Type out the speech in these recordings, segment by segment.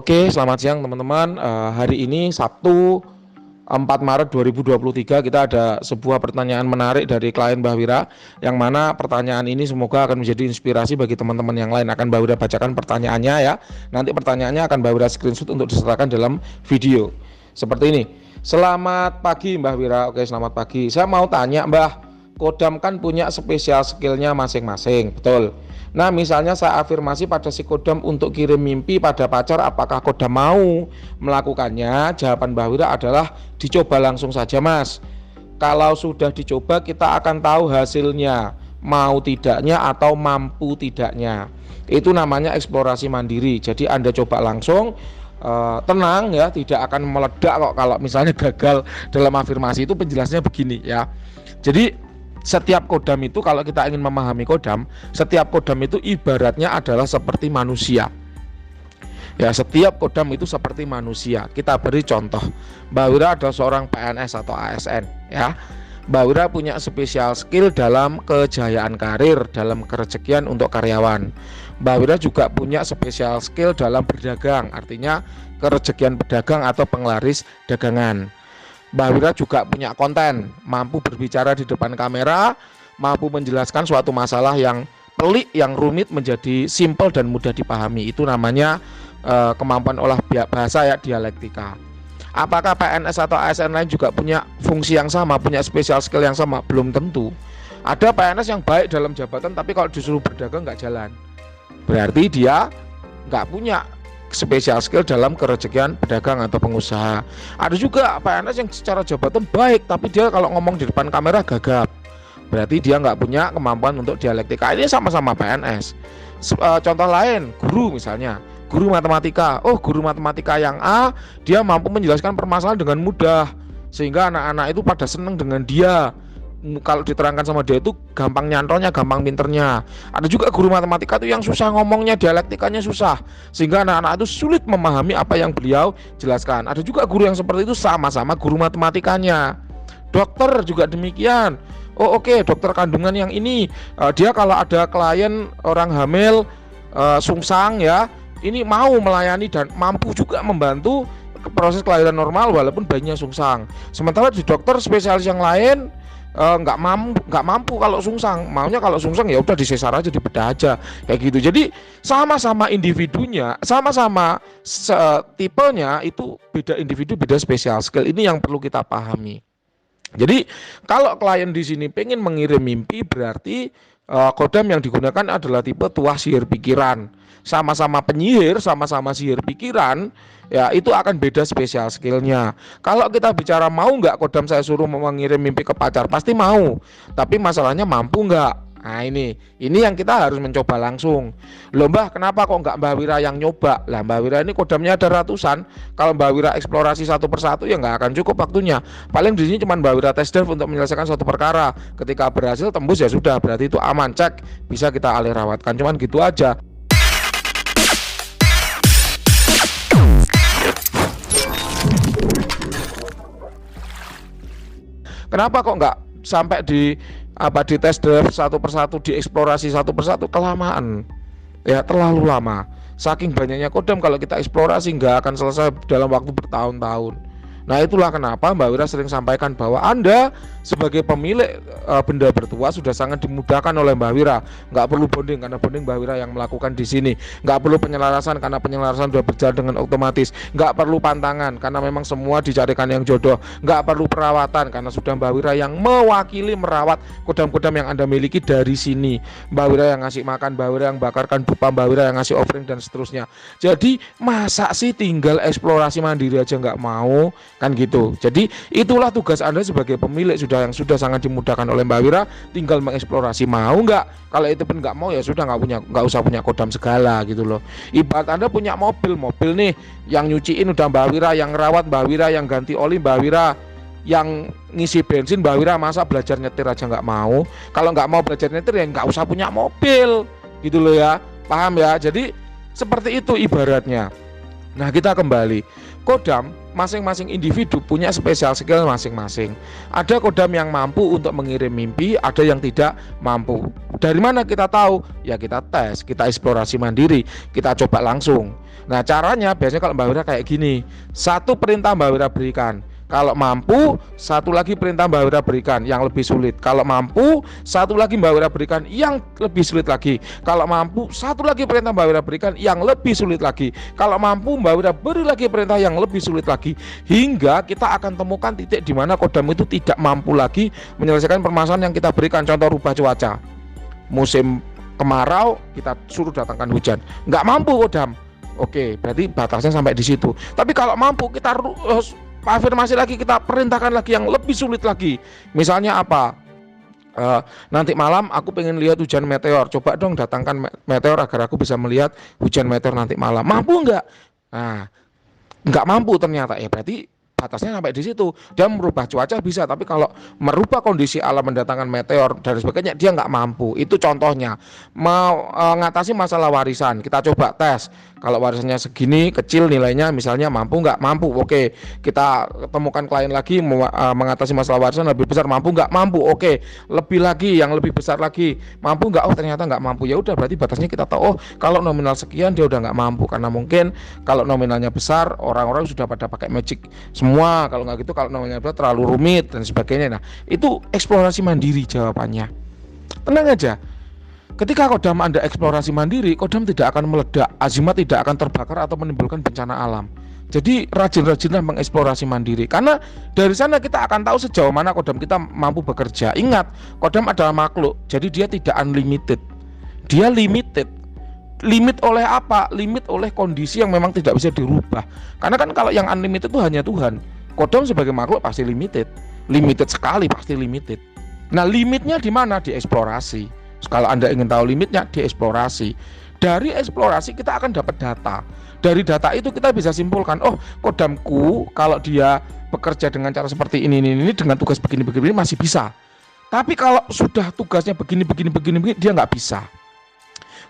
Oke, selamat siang teman-teman. Hari ini Sabtu 4 Maret 2023 kita ada sebuah pertanyaan menarik dari klien Mbah Wira, yang mana pertanyaan ini semoga akan menjadi inspirasi bagi teman-teman yang lain. Akan Mbah Wira bacakan pertanyaannya ya. Nanti pertanyaannya akan Mbah Wira screenshot untuk disertakan dalam video. Seperti ini. Selamat pagi Mbah Wira. Oke, selamat pagi. Saya mau tanya Mbah, Kodam kan punya spesial skillnya masing-masing, betul? Nah, misalnya saya afirmasi pada si Kodam untuk kirim mimpi pada pacar, apakah Kodam mau melakukannya? Jawaban Mbah Wira adalah dicoba langsung saja Mas. Kalau sudah dicoba kita akan tahu hasilnya, mau tidaknya atau mampu tidaknya. Itu namanya eksplorasi mandiri. Jadi Anda coba langsung, tenang ya, tidak akan meledak kok kalau misalnya gagal dalam afirmasi. Itu penjelasannya begini ya. Jadi setiap kodam itu, kalau kita ingin memahami kodam, setiap kodam itu ibaratnya adalah seperti manusia. Ya, setiap kodam itu seperti manusia. Kita beri contoh. Mbah Wira adalah seorang PNS atau ASN ya. Mbah Wira punya spesial skill dalam kejayaan karir, dalam kerezekian untuk karyawan. Mbah Wira juga punya spesial skill dalam berdagang, artinya kerezekian pedagang atau penglaris dagangan. Mbah Wira juga punya konten, mampu berbicara di depan kamera, mampu menjelaskan suatu masalah yang pelik, yang rumit menjadi simpel dan mudah dipahami. Itu namanya kemampuan olah bahasa ya, dialektika. Apakah PNS atau ASN lain juga punya fungsi yang sama, punya spesial skill yang sama? Belum tentu. Ada PNS yang baik dalam jabatan, tapi kalau disuruh berdagang nggak jalan. Berarti dia nggak punya spesial skill dalam kerezekian pedagang atau pengusaha. Ada juga PNS yang secara jabatan baik, tapi dia kalau ngomong di depan kamera gagap. Berarti dia nggak punya kemampuan untuk dialektika. Ini sama-sama PNS. Contoh lain, guru misalnya, guru matematika. Oh, guru matematika yang A, dia mampu menjelaskan permasalahan dengan mudah, sehingga anak-anak itu pada senang dengan dia. Kalau diterangkan sama dia itu gampang nyantolnya, gampang pinternya. Ada juga guru matematika itu yang susah ngomongnya, dialektikanya susah, sehingga anak-anak itu sulit memahami apa yang beliau jelaskan. Ada juga guru yang seperti itu, sama-sama guru matematikanya. Dokter juga demikian. Oh oke, dokter kandungan yang ini, dia kalau ada klien orang hamil sungsang ya, ini mau melayani dan mampu juga membantu proses kelahiran normal walaupun bayinya sungsang. Sementara di dokter spesialis yang lain nggak mampu kalau sungsang, maunya kalau sungsang ya udah disesar aja, dibedah aja kayak gitu. Jadi sama-sama individunya, sama-sama tipenya itu beda individu, beda spesial skill. Ini yang perlu kita pahami. Jadi kalau klien di sini pengen mengirim mimpi, berarti kodam yang digunakan adalah tipe tuah sihir pikiran. Sama-sama penyihir, sama-sama sihir pikiran, ya itu akan beda spesial skillnya. Kalau kita bicara mau nggak kodam saya suruh mengirim mimpi ke pacar, pasti mau. Tapi masalahnya mampu nggak? Nah ini yang kita harus mencoba langsung. Loh Mbah, kenapa kok nggak Mbah Wira yang nyoba? Lah Mbah Wira ini kodamnya ada ratusan. Kalau Mbah Wira eksplorasi satu persatu ya nggak akan cukup waktunya. Paling di sini cuma Mbah Wira test drive untuk menyelesaikan suatu perkara. Ketika berhasil tembus ya sudah, berarti itu aman, cek, bisa kita alih rawatkan. Cuman gitu aja. Kenapa kok nggak sampai di test drive satu persatu, dieksplorasi satu persatu? Kelamaan ya, terlalu lama. Saking banyaknya kodam, kalau kita eksplorasi nggak akan selesai dalam waktu bertahun-tahun. Nah itulah kenapa Mbah Wira sering sampaikan bahwa Anda sebagai pemilik benda bertuah sudah sangat dimudahkan oleh Mbah Wira. Nggak perlu bonding, karena bonding Mbah Wira yang melakukan di sini. Nggak perlu penyelarasan, karena penyelarasan sudah berjalan dengan otomatis. Nggak perlu pantangan, karena memang semua dicarikan yang jodoh. Nggak perlu perawatan, karena sudah Mbah Wira yang mewakili merawat kodam-kodam yang Anda miliki dari sini. Mbah Wira yang ngasih makan, Mbah Wira yang bakarkan dupa, Mbah Wira yang ngasih offering dan seterusnya. Jadi masa sih tinggal eksplorasi mandiri aja nggak mau? Kan gitu. Jadi itulah tugas Anda sebagai pemilik yang sudah sangat dimudahkan oleh Mbah Wira, tinggal mengeksplorasi. Mau nggak? Kalau itu pun nggak mau ya sudah, nggak usah punya kodam segala gitu loh. Ibarat Anda punya mobil nih, yang nyuciin udah Mbah Wira, yang rawat Mbah Wira, yang ganti oli Mbah Wira, yang ngisi bensin Mbah Wira, masa belajar nyetir aja nggak mau? Kalau nggak mau belajar nyetir ya nggak usah punya mobil gitu loh ya, paham ya? Jadi seperti itu ibaratnya. Nah kita kembali, kodam masing-masing individu punya spesial skill masing-masing. Ada kodam yang mampu untuk mengirim mimpi, ada yang tidak mampu. Dari mana kita tahu? Ya kita tes, kita eksplorasi mandiri, kita coba langsung. Nah caranya biasanya kalau Mbak Wira kayak gini, satu perintah Mbak Wira berikan, kalau mampu satu lagi perintah Mbak Wira berikan yang lebih sulit. Kalau mampu satu lagi Mbak Wira berikan yang lebih sulit lagi. Kalau mampu satu lagi perintah Mbak Wira berikan yang lebih sulit lagi. Kalau mampu Mbak Wira beri lagi perintah yang lebih sulit lagi, hingga kita akan temukan titik di mana kodam itu tidak mampu lagi menyelesaikan permasalahan yang kita berikan. Contoh rubah cuaca, musim kemarau kita suruh datangkan hujan, nggak mampu kodam. Oke, berarti batasnya sampai di situ. Tapi kalau mampu kita afirmasi lagi, kita perintahkan lagi yang lebih sulit lagi. Misalnya apa? Nanti malam aku pengen lihat hujan meteor, coba dong datangkan meteor agar aku bisa melihat hujan meteor nanti malam. Mampu nggak? Nah, nggak mampu ternyata, ya berarti batasnya sampai di situ. Dia merubah cuaca bisa, tapi kalau merubah kondisi alam, mendatangkan meteor dan sebagainya, dia nggak mampu. Itu contohnya. Mau ngatasi masalah warisan, kita coba tes. Kalau warisannya segini kecil nilainya, misalnya mampu nggak? Mampu. Oke, kita temukan klien lagi mengatasi masalah warisan lebih besar, mampu nggak? Mampu. Oke, lebih lagi, yang lebih besar lagi, mampu nggak? Oh ternyata nggak mampu. Ya udah, berarti batasnya kita tahu. Oh kalau nominal sekian dia udah nggak mampu, karena mungkin kalau nominalnya besar orang-orang sudah pada pakai magic semua. Kalau nggak gitu, kalau nominalnya besar terlalu rumit dan sebagainya. Nah itu eksplorasi mandiri jawabannya. Tenang aja. Ketika kodam Anda eksplorasi mandiri, kodam tidak akan meledak, azimat tidak akan terbakar atau menimbulkan bencana alam. Jadi rajin-rajinlah mengeksplorasi mandiri, karena dari sana kita akan tahu sejauh mana kodam kita mampu bekerja. Ingat, kodam adalah makhluk, jadi dia tidak unlimited. Dia limited. Limit oleh apa? Limit oleh kondisi yang memang tidak bisa dirubah. Karena kan kalau yang unlimited itu hanya Tuhan. Kodam sebagai makhluk pasti limited. Limited sekali, pasti limited. Nah limitnya di mana? Di eksplorasi. Kalau Anda ingin tahu limitnya, dieksplorasi. Dari eksplorasi kita akan dapat data. Dari data itu kita bisa simpulkan, oh kodamku kalau dia bekerja dengan cara seperti ini dengan tugas begini masih bisa. Tapi kalau sudah tugasnya begini dia nggak bisa.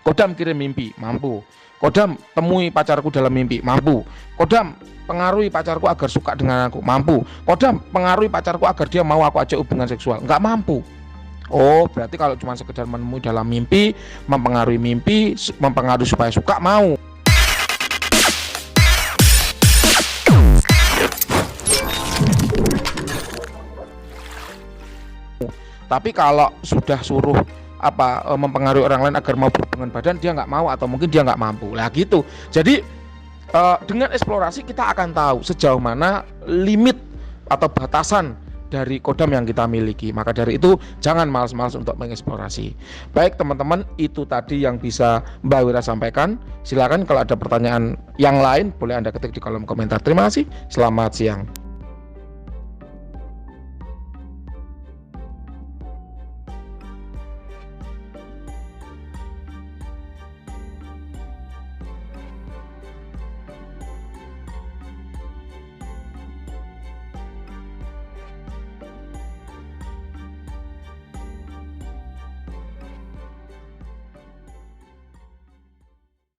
Kodam kirim mimpi, mampu. Kodam temui pacarku dalam mimpi, mampu. Kodam pengaruhi pacarku agar suka dengan aku, mampu. Kodam pengaruhi pacarku agar dia mau aku ajak hubungan seksual, nggak mampu. Oh berarti kalau cuma sekedar menemui dalam mimpi, mempengaruhi supaya suka, mau. Tapi kalau sudah suruh mempengaruhi orang lain agar mau berhubungan badan, dia nggak mau atau mungkin dia nggak mampu lah gitu. Jadi dengan eksplorasi kita akan tahu sejauh mana limit atau batasan dari kodam yang kita miliki. Maka dari itu jangan malas-malas untuk mengeksplorasi. Baik teman-teman, itu tadi yang bisa Mbak Wira sampaikan. Silakan kalau ada pertanyaan yang lain boleh Anda ketik di kolom komentar. Terima kasih, selamat siang.